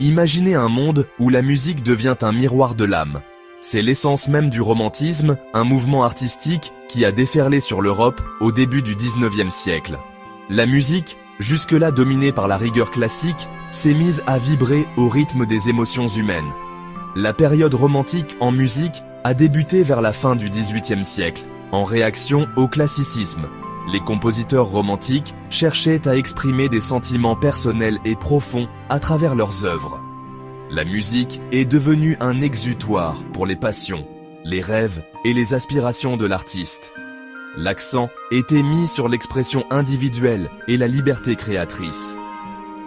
Imaginez un monde où la musique devient un miroir de l'âme. C'est l'essence même du romantisme, un mouvement artistique qui a déferlé sur l'Europe au début du 19e siècle. La musique, jusque-là dominée par la rigueur classique, s'est mise à vibrer au rythme des émotions humaines. La période romantique en musique a débuté vers la fin du XVIIIe siècle, en réaction au classicisme. Les compositeurs romantiques cherchaient à exprimer des sentiments personnels et profonds à travers leurs œuvres. La musique est devenue un exutoire pour les passions, les rêves et les aspirations de l'artiste. L'accent était mis sur l'expression individuelle et la liberté créatrice.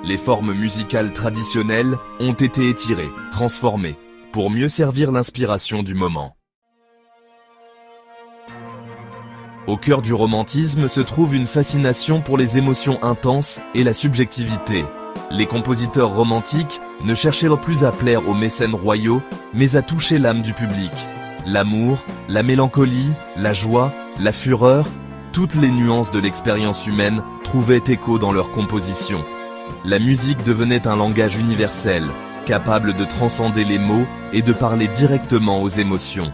Les formes musicales traditionnelles ont été étirées, transformées, pour mieux servir l'inspiration du moment. Au cœur du romantisme se trouve une fascination pour les émotions intenses et la subjectivité. Les compositeurs romantiques ne cherchaient plus à plaire aux mécènes royaux, mais à toucher l'âme du public. L'amour, la mélancolie, la joie, la fureur, toutes les nuances de l'expérience humaine trouvaient écho dans leurs compositions. La musique devenait un langage universel, capable de transcender les mots et de parler directement aux émotions.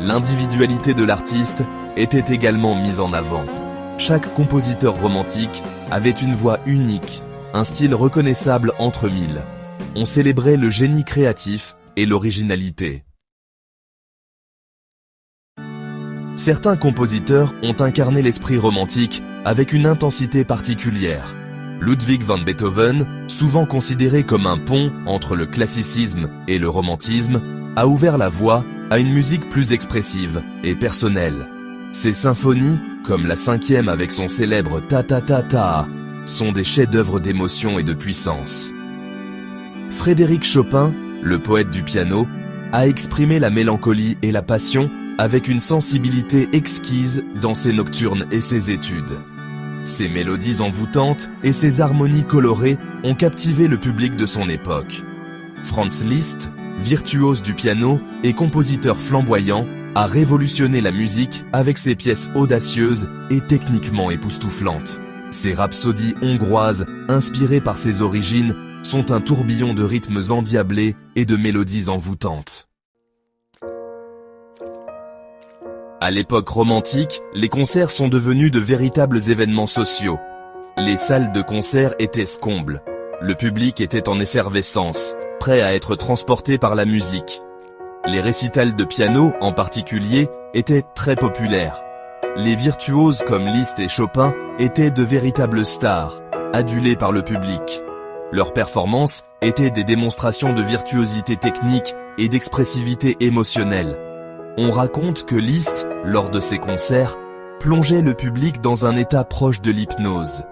L'individualité de l'artiste était également mise en avant. Chaque compositeur romantique avait une voix unique, un style reconnaissable entre mille. On célébrait le génie créatif et l'originalité. Certains compositeurs ont incarné l'esprit romantique avec une intensité particulière. Ludwig van Beethoven, souvent considéré comme un pont entre le classicisme et le romantisme, a ouvert la voie à une musique plus expressive et personnelle. Ses symphonies, comme la 5e avec son célèbre Ta-ta-ta-ta, sont des chefs-d'œuvre d'émotion et de puissance. Frédéric Chopin, le poète du piano, a exprimé la mélancolie et la passion avec une sensibilité exquise dans ses nocturnes et ses études. Ses mélodies envoûtantes et ses harmonies colorées ont captivé le public de son époque. Franz Liszt, virtuose du piano et compositeur flamboyant, a révolutionné la musique avec ses pièces audacieuses et techniquement époustouflantes. Ses rhapsodies hongroises, inspirées par ses origines, sont un tourbillon de rythmes endiablés et de mélodies envoûtantes. À l'époque romantique, les concerts sont devenus de véritables événements sociaux. Les salles de concert étaient combles. Le public était en effervescence, prêt à être transporté par la musique. Les récitals de piano, en particulier, étaient très populaires. Les virtuoses comme Liszt et Chopin étaient de véritables stars, adulés par le public. Leurs performances étaient des démonstrations de virtuosité technique et d'expressivité émotionnelle. On raconte que Liszt, lors de ses concerts, plongeait le public dans un état proche de l'hypnose.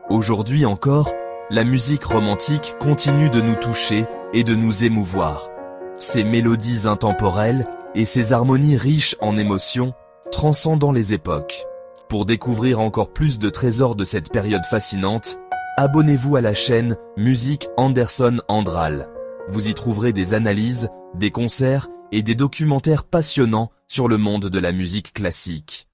Aujourd'hui encore, la musique romantique continue de nous toucher et de nous émouvoir. Ses mélodies intemporelles et ses harmonies riches en émotions, transcendant les époques. Pour découvrir encore plus de trésors de cette période fascinante, abonnez-vous à la chaîne Musique Anderson Andral. Vous y trouverez des analyses, des concerts et des documentaires passionnants sur le monde de la musique classique.